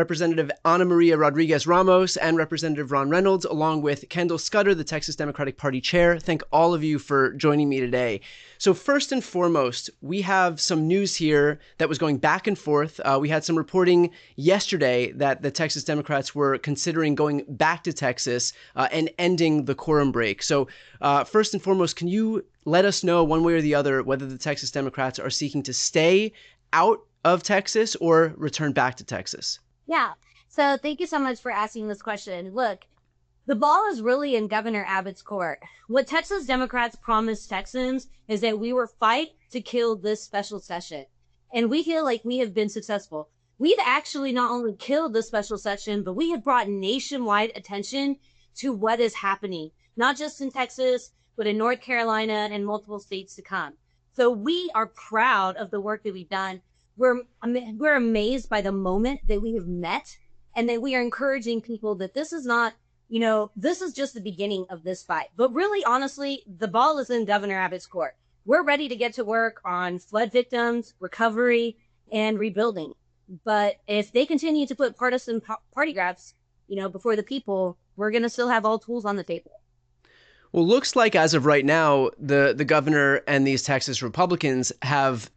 Representative Ana Maria Rodriguez Ramos and Representative Ron Reynolds, along with Kendall Scudder, the Texas Democratic Party chair. Thank all of you for joining me today. So first and foremost, we have some news here that was going back and forth. We had some reporting yesterday that the Texas Democrats were considering going back to Texas and ending the quorum break. So first and foremost, can you let us know one way or the other whether the Texas Democrats are seeking to stay out of Texas or return back to Texas? Yeah. So thank you so much for asking this question. Look, the ball is really in Governor Abbott's court. What Texas Democrats promised Texans is that we will fight to kill this special session. And we feel like we have been successful. We've actually not only killed the special session, but we have brought nationwide attention to what is happening, not just in Texas, but in North Carolina and multiple states to come. So we are proud of the work that we've done. We're amazed by the moment that we have met, and that we are encouraging people that this is not, this is just the beginning of this fight. But really, honestly, the ball is in Governor Abbott's court. We're ready to get to work on flood victims, recovery, and rebuilding. But if they continue to put partisan party grabs, before the people, we're going to still have all tools on the table. Well, looks like as of right now, the governor and these Texas Republicans have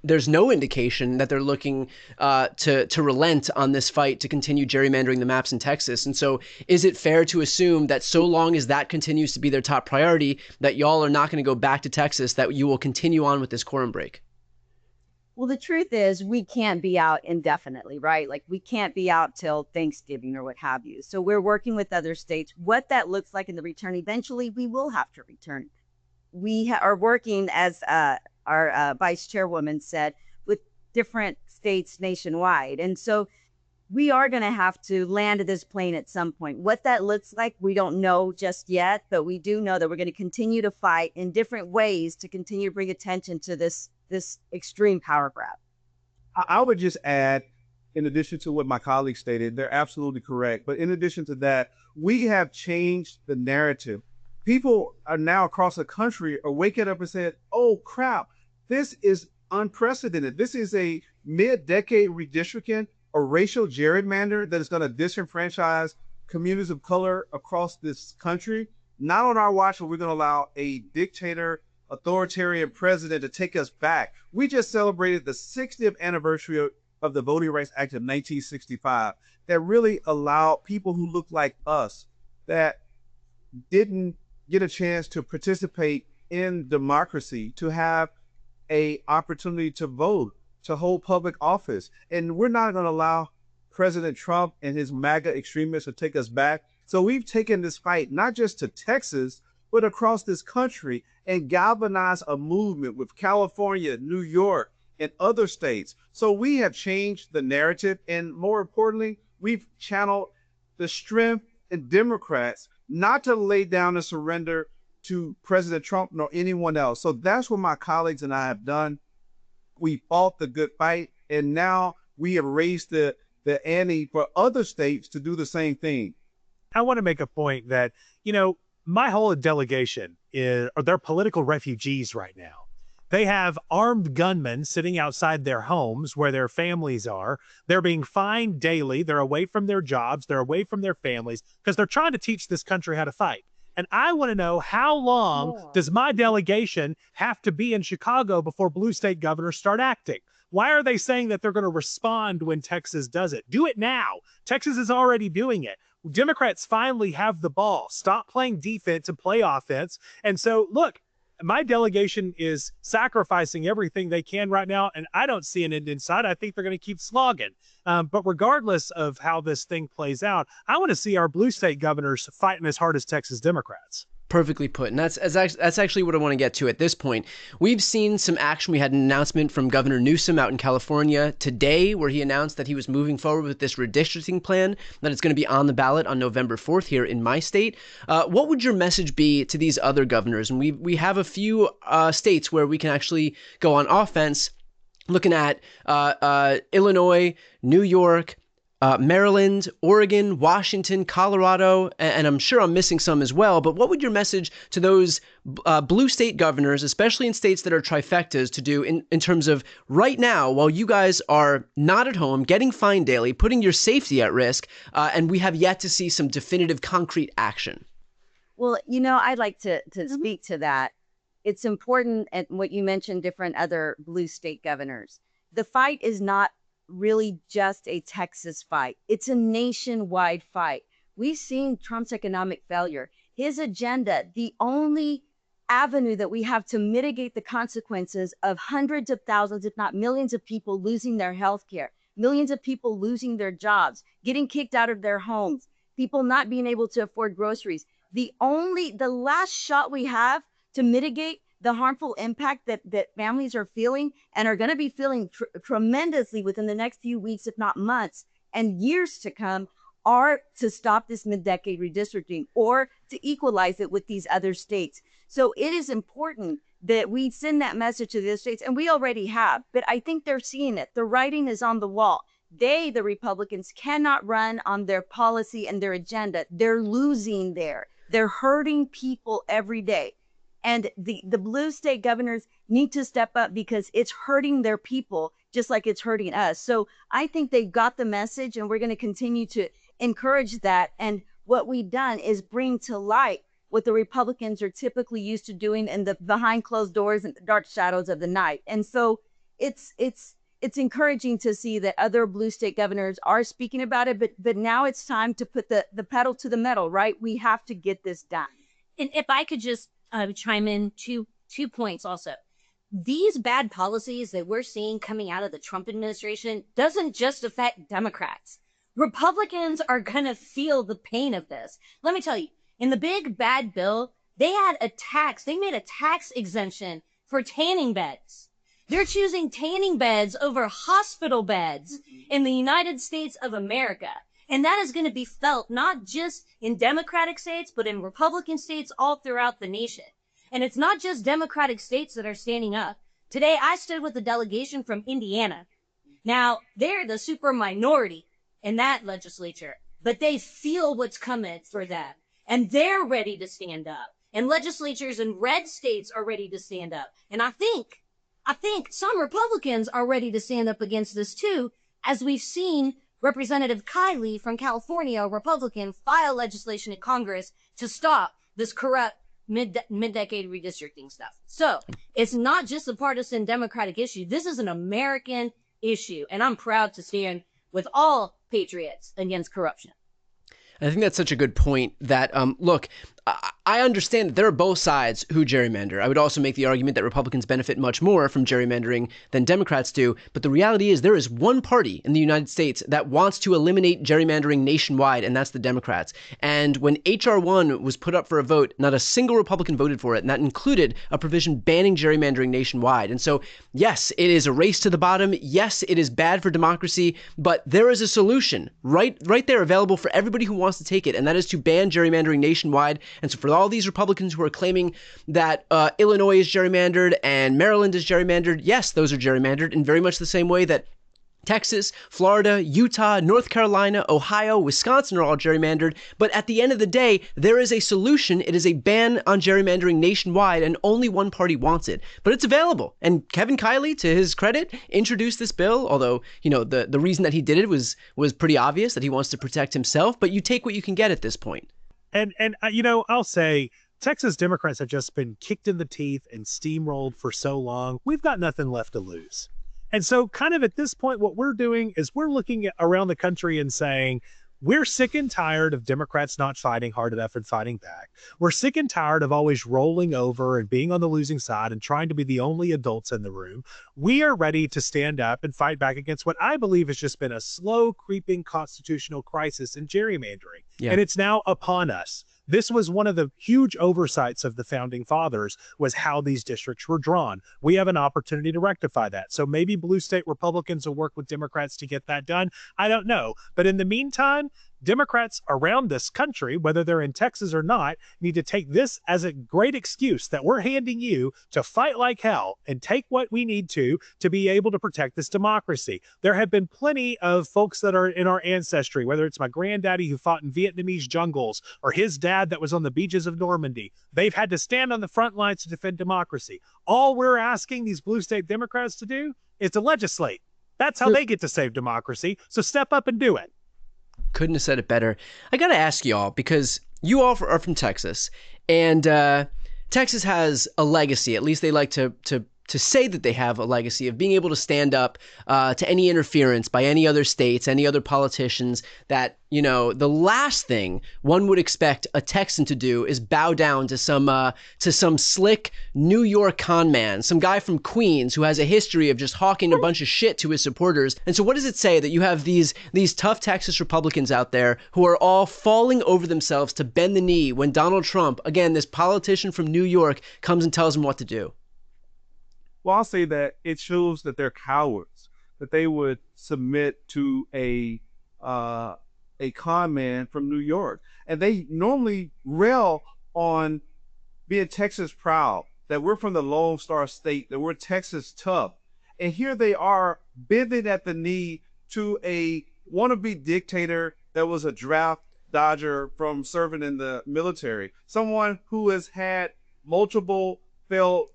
there's no indication that they're looking to relent on this fight to continue gerrymandering the maps in Texas. And so is it fair to assume that so long as that continues to be their top priority, that y'all are not going to go back to Texas, that you will continue on with this quorum break? Well, the truth is we can't be out indefinitely, right? Like we can't be out till Thanksgiving or what have you. So we're working with other states. What that looks like in the return, eventually we will have to return. We are working, as our vice chairwoman said, with different states nationwide. And so we are going to have to land this plane at some point. What that looks like, we don't know just yet, but we do know that we're going to continue to fight in different ways to continue to bring attention to this extreme power grab. I would just add, in addition to what my colleagues stated, they're absolutely correct. But in addition to that, we have changed the narrative. People are now across the country are waking up and saying, oh, crap, this is unprecedented. This is a mid-decade redistricting, a racial gerrymander that is going to disenfranchise communities of color across this country. Not on our watch, but we're going to allow a dictator, authoritarian president to take us back. We just celebrated the 60th anniversary of the Voting Rights Act of 1965 that really allowed people who look like us, that didn't get a chance to participate in democracy, to have an opportunity to vote, to hold public office. And we're not going to allow President Trump and his MAGA extremists to take us back. So we've taken this fight not just to Texas, but across this country, and galvanize a movement with California, New York, and other states. So we have changed the narrative, and more importantly, we've channeled the strength in Democrats not to lay down and surrender to President Trump nor anyone else. So that's what my colleagues and I have done. We fought the good fight, and now we have raised the ante for other states to do the same thing. I want to make a point that, my whole delegation they're political refugees right now. They have armed gunmen sitting outside their homes where their families are. They're being fined daily. They're away from their jobs. They're away from their families because they're trying to teach this country how to fight. And I want to know, how long does my delegation have to be in Chicago before blue state governors start acting? Why are they saying that they're going to respond when Texas does it? Do it now. Texas is already doing it. Democrats finally have the ball. Stop playing defense and play offense. And so, look, my delegation is sacrificing everything they can right now, and I don't see an end in sight. I think they're going to keep slogging. But regardless of how this thing plays out, I want to see our blue state governors fighting as hard as Texas Democrats. Perfectly put. And that's actually what I want to get to at this point. We've seen some action. We had an announcement from Governor Newsom out in California today where he announced that he was moving forward with this redistricting plan, that it's going to be on the ballot on November 4th here in my state. What would your message be to these other governors? And we have a few states where we can actually go on offense, looking at Illinois, New York, Maryland, Oregon, Washington, Colorado, and I'm sure I'm missing some as well. But what would your message to those blue state governors, especially in states that are trifectas, to do in terms of right now, while you guys are not at home, getting fined daily, putting your safety at risk, and we have yet to see some definitive concrete action? Well, I'd like to speak to that. It's important, and what you mentioned, different other blue state governors. The fight is not really just a Texas fight. It's a nationwide fight. We've seen Trump's economic failure. His agenda, the only avenue that we have to mitigate the consequences of hundreds of thousands, if not millions of people losing their health care, millions of people losing their jobs, getting kicked out of their homes, people not being able to afford groceries. The last shot we have to mitigate the harmful impact that families are feeling and are going to be feeling tremendously within the next few weeks, if not months and years to come, are to stop this mid-decade redistricting or to equalize it with these other states. So it is important that we send that message to the other states, and we already have, but I think they're seeing it. The writing is on the wall. The Republicans, cannot run on their policy and their agenda. They're losing there. They're hurting people every day. And the blue state governors need to step up because it's hurting their people just like it's hurting us. So I think they've got the message, and we're going to continue to encourage that. And what we've done is bring to light what the Republicans are typically used to doing in the behind closed doors and the dark shadows of the night. And so it's encouraging to see that other blue state governors are speaking about it. But now it's time to put the pedal to the metal, right? We have to get this done. And if I could just chime in two points also. These bad policies that we're seeing coming out of the Trump administration doesn't just affect Democrats. Republicans are going to feel the pain of this. Let me tell you, in the big bad bill, they made a tax exemption for tanning beds. They're choosing tanning beds over hospital beds in the United States of America. And that is going to be felt not just in Democratic states, but in Republican states all throughout the nation. And it's not just Democratic states that are standing up. Today, I stood with a delegation from Indiana. Now, they're the super minority in that legislature, but they feel what's coming for them. And they're ready to stand up. And legislatures in red states are ready to stand up. And I think some Republicans are ready to stand up against this too, as we've seen Representative Kiley from California, a Republican, file legislation in Congress to stop this corrupt mid-decade redistricting stuff. So it's not just a partisan Democratic issue. This is an American issue, and I'm proud to stand with all patriots against corruption. I think that's such a good point that, look, I understand that there are both sides who gerrymander. I would also make the argument that Republicans benefit much more from gerrymandering than Democrats do. But the reality is there is one party in the United States that wants to eliminate gerrymandering nationwide, and that's the Democrats. And when H.R. 1 was put up for a vote, not a single Republican voted for it, and that included a provision banning gerrymandering nationwide. And so, yes, it is a race to the bottom. Yes, it is bad for democracy, but there is a solution right there available for everybody who wants to take it, and that is to ban gerrymandering nationwide. And so for all these Republicans who are claiming that Illinois is gerrymandered and Maryland is gerrymandered, yes, those are gerrymandered in very much the same way that Texas, Florida, Utah, North Carolina, Ohio, Wisconsin are all gerrymandered. But at the end of the day, there is a solution. It is a ban on gerrymandering nationwide, and only one party wants it. But it's available. And Kevin Kiley, to his credit, introduced this bill, although, the reason that he did it was pretty obvious, that he wants to protect himself. But you take what you can get at this point. And I'll say Texas Democrats have just been kicked in the teeth and steamrolled for so long. We've got nothing left to lose. And so kind of at this point, what we're doing is we're looking around the country and saying, we're sick and tired of Democrats not fighting hard enough and fighting back. We're sick and tired of always rolling over and being on the losing side and trying to be the only adults in the room. We are ready to stand up and fight back against what I believe has just been a slow creeping constitutional crisis in gerrymandering. Yeah. And it's now upon us. This was one of the huge oversights of the founding fathers, was how these districts were drawn. We have an opportunity to rectify that. So maybe blue state Republicans will work with Democrats to get that done. I don't know. But in the meantime, Democrats around this country, whether they're in Texas or not, need to take this as a great excuse that we're handing you to fight like hell and take what we need to be able to protect this democracy. There have been plenty of folks that are in our ancestry, whether it's my granddaddy who fought in Vietnamese jungles or his dad that was on the beaches of Normandy. They've had to stand on the front lines to defend democracy. All we're asking these blue state Democrats to do is to legislate. That's how they get to save democracy. So step up and do it. Couldn't have said it better. I got to ask y'all, because you all are from Texas, and Texas has a legacy. At least they like to say that they have a legacy of being able to stand up to any interference by any other states, any other politicians. That, you know, the last thing one would expect a Texan to do is bow down to some slick New York con man, some guy from Queens who has a history of just hawking a bunch of shit to his supporters. And so what does it say that you have these tough Texas Republicans out there who are all falling over themselves to bend the knee when Donald Trump, again, this politician from New York, comes and tells them what to do? Well, I'll say that it shows that they're cowards, that they would submit to a con man from New York. And they normally rail on being Texas proud, that we're from the Lone Star State, that we're Texas tough. And here they are bending at the knee to a wannabe dictator that was a draft dodger from serving in the military, someone who has had multiple failed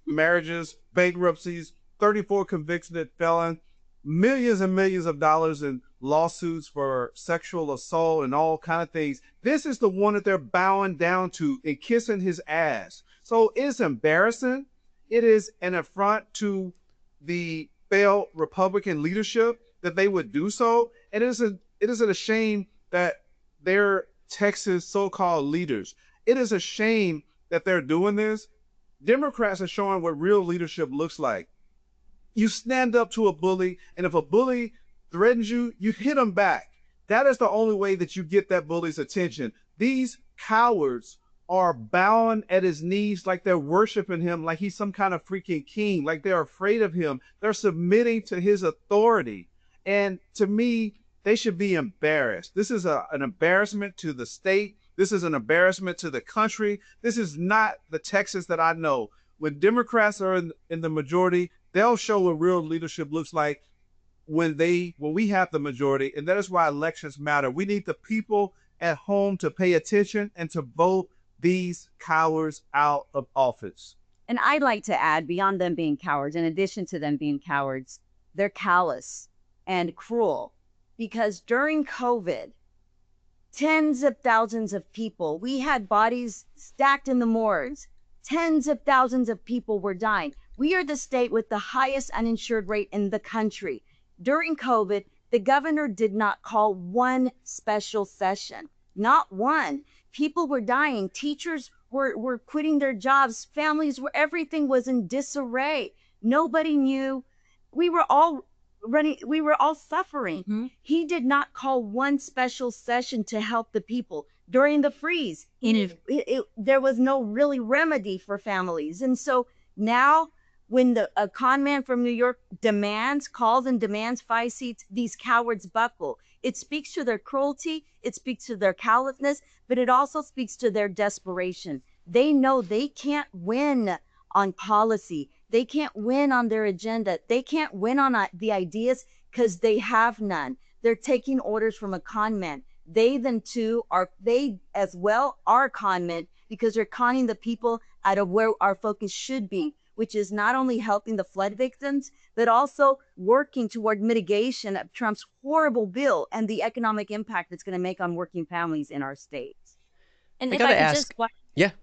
marriages, bankruptcies, 34 convicted felon, millions and millions of dollars in lawsuits for sexual assault and all kind of things. This is the one that they're bowing down to and kissing his ass. So it's embarrassing. It is an affront to the failed Republican leadership that they would do so. And it isn't a shame that they're Texas so-called leaders. It is a shame that they're doing this. Democrats are showing what real leadership looks like. You stand up to a bully, and if a bully threatens you, you hit him back. That is the only way that you get that bully's attention. These cowards are bowing at his knees like they're worshiping him, like he's some kind of freaking king, like they're afraid of him. They're submitting to his authority. And to me, they should be embarrassed. This is an embarrassment to the state. This is an embarrassment to the country. This is not the Texas that I know. When Democrats are in the majority, they'll show what real leadership looks like when we have the majority. And that is why elections matter. We need the people at home to pay attention and to vote these cowards out of office. And I'd like to add, beyond them being cowards, in addition to them being cowards, they're callous and cruel. Because during COVID, tens of thousands of people, we had bodies stacked in the morgues. Tens of thousands of people were dying. We are the state with the highest uninsured rate in the country. During COVID, the governor did not call one special session. Not one. People were dying. Teachers were quitting their jobs. Families were, everything was in disarray. Nobody knew. We were all suffering. Mm-hmm. He did not call one special session to help the people. During the freeze, there was no really remedy for families. And so now when a con man from New York calls and demands 5 seats, these cowards buckle. It speaks to their cruelty, it speaks to their callousness, but it also speaks to their desperation. They know they can't win on policy. They can't win on their agenda. They can't win on the ideas because they have none. They're taking orders from a con man. They as well are con men because they're conning the people out of where our focus should be, which is not only helping the flood victims, but also working toward mitigation of Trump's horrible bill and the economic impact it's going to make on working families in our states. And if I could just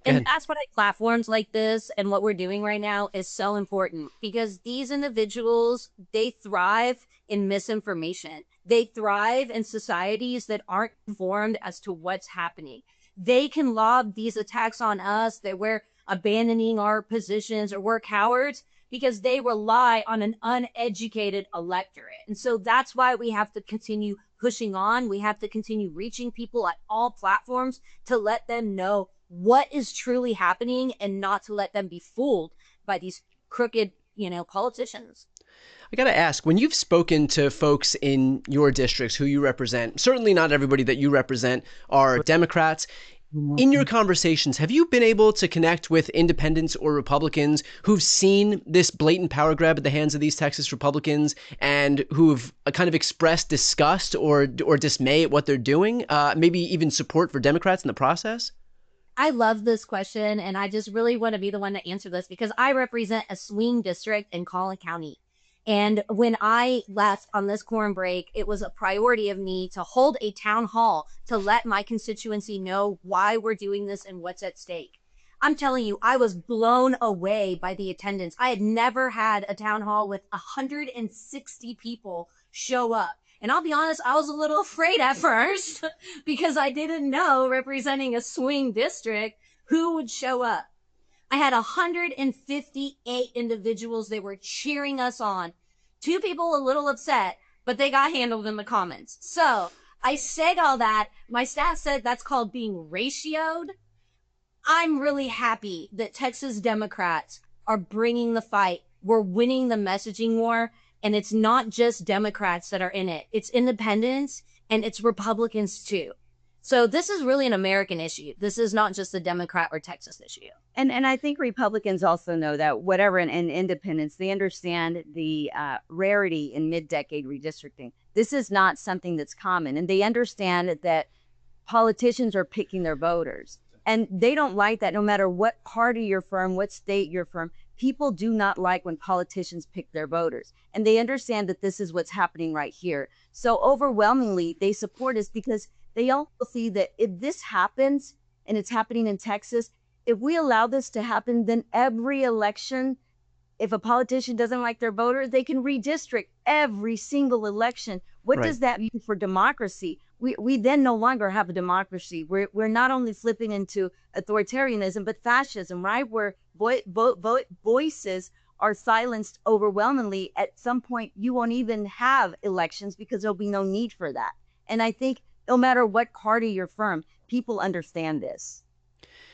and that's why platforms like this and what we're doing right now is so important, because these individuals, they thrive in misinformation. They thrive in societies that aren't informed as to what's happening. They can lob these attacks on us that we're abandoning our positions or we're cowards because they rely on an uneducated electorate. And so that's why we have to continue pushing on. We have to continue reaching people at all platforms to let them know what is truly happening and not to let them be fooled by these crooked, politicians. I got to ask, when you've spoken to folks in your districts who you represent, certainly not everybody that you represent are Democrats. In your conversations, have you been able to connect with independents or Republicans who've seen this blatant power grab at the hands of these Texas Republicans and who've kind of expressed disgust or dismay at what they're doing, maybe even support for Democrats in the process? I love this question, and I just really want to be the one to answer this because I represent a swing district in Collin County. And when I left on this quorum break, it was a priority of me to hold a town hall to let my constituency know why we're doing this and what's at stake. I'm telling you, I was blown away by the attendance. I had never had a town hall with 160 people show up. And I'll be honest, I was a little afraid at first because I didn't know, representing a swing district, who would show up. I had 158 individuals. They were cheering us on. 2 people a little upset, but they got handled in the comments. So I said all that. My staff said that's called being ratioed. I'm really happy that Texas Democrats are bringing the fight. We're winning the messaging war, and it's not just Democrats that are in it. It's independents and it's Republicans too. So this is really an American issue. This is not just a Democrat or Texas issue. And I think Republicans also know that whatever, and independents, they understand the rarity in mid-decade redistricting. This is not something that's common. And they understand that politicians are picking their voters. And they don't like that no matter what party you're from, what state you're from. People do not like when politicians pick their voters. And they understand that this is what's happening right here. So overwhelmingly, they support us because they also see that if this happens, and it's happening in Texas, if we allow this to happen, then every election, if a politician doesn't like their voters, they can redistrict every single election. What does that mean for democracy? We then no longer have a democracy. We're not only flipping into authoritarianism, but fascism, right? Where voices are silenced overwhelmingly. At some point, you won't even have elections because there'll be no need for that. And I think no matter what party you're from, people understand this.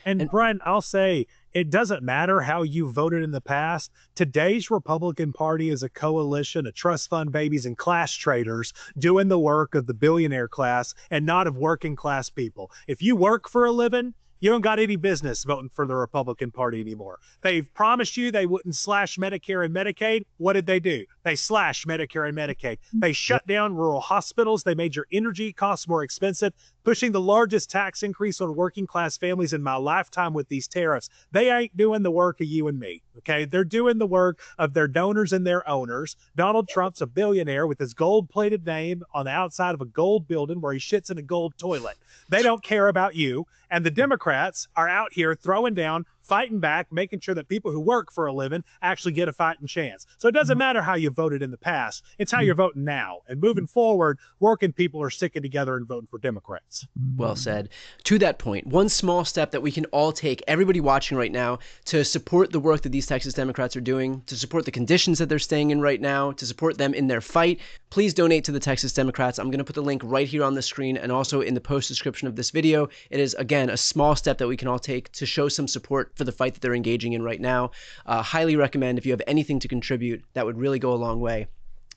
And Brian, I'll say, it doesn't matter how you voted in the past. Today's Republican Party is a coalition of trust fund babies and class traders doing the work of the billionaire class and not of working class people. If you work for a living, you don't got any business voting for the Republican Party anymore. They've promised you they wouldn't slash Medicare and Medicaid. What did they do? They slashed Medicare and Medicaid. They shut down rural hospitals. They made your energy costs more expensive, pushing the largest tax increase on working class families in my lifetime with these tariffs. They ain't doing the work of you and me, okay? They're doing the work of their donors and their owners. Donald Trump's a billionaire with his gold-plated name on the outside of a gold building where he shits in a gold toilet. They don't care about you. And the Democrats are out here throwing down, fighting back, making sure that people who work for a living actually get a fighting chance. So it doesn't matter how you voted in the past. It's how you're voting now. And moving forward, working people are sticking together and voting for Democrats. Well said. To that point, one small step that we can all take, everybody watching right now, to support the work that these Texas Democrats are doing, to support the conditions that they're staying in right now, to support them in their fight, please donate to the Texas Democrats. I'm going to put the link right here on the screen and also in the post description of this video. It is, again, a small step that we can all take to show some support for the fight that they're engaging in right now. Highly recommend, if you have anything to contribute, that would really go a long way.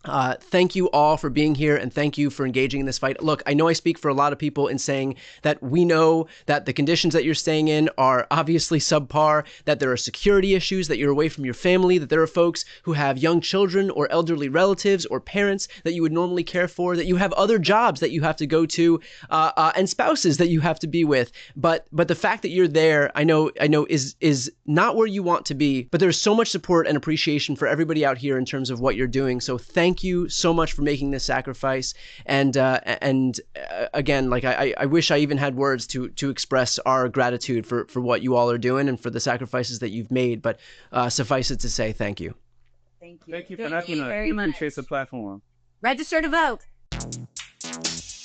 Thank you all for being here, and thank you for engaging in this fight. Look, I know I speak for a lot of people in saying that we know that the conditions that you're staying in are obviously subpar, that there are security issues, that you're away from your family, that there are folks who have young children or elderly relatives or parents that you would normally care for, that you have other jobs that you have to go to, and spouses that you have to be with. But the fact that you're there, I know is not where you want to be, but there's so much support and appreciation for everybody out here in terms of what you're doing. So thank you so much for making this sacrifice. And again, like I wish I even had words to express our gratitude for what you all are doing and for the sacrifices that you've made. But suffice it to say, thank you. Thank you. Thank you for nothing. Very much. Appreciate the platform. Register to vote.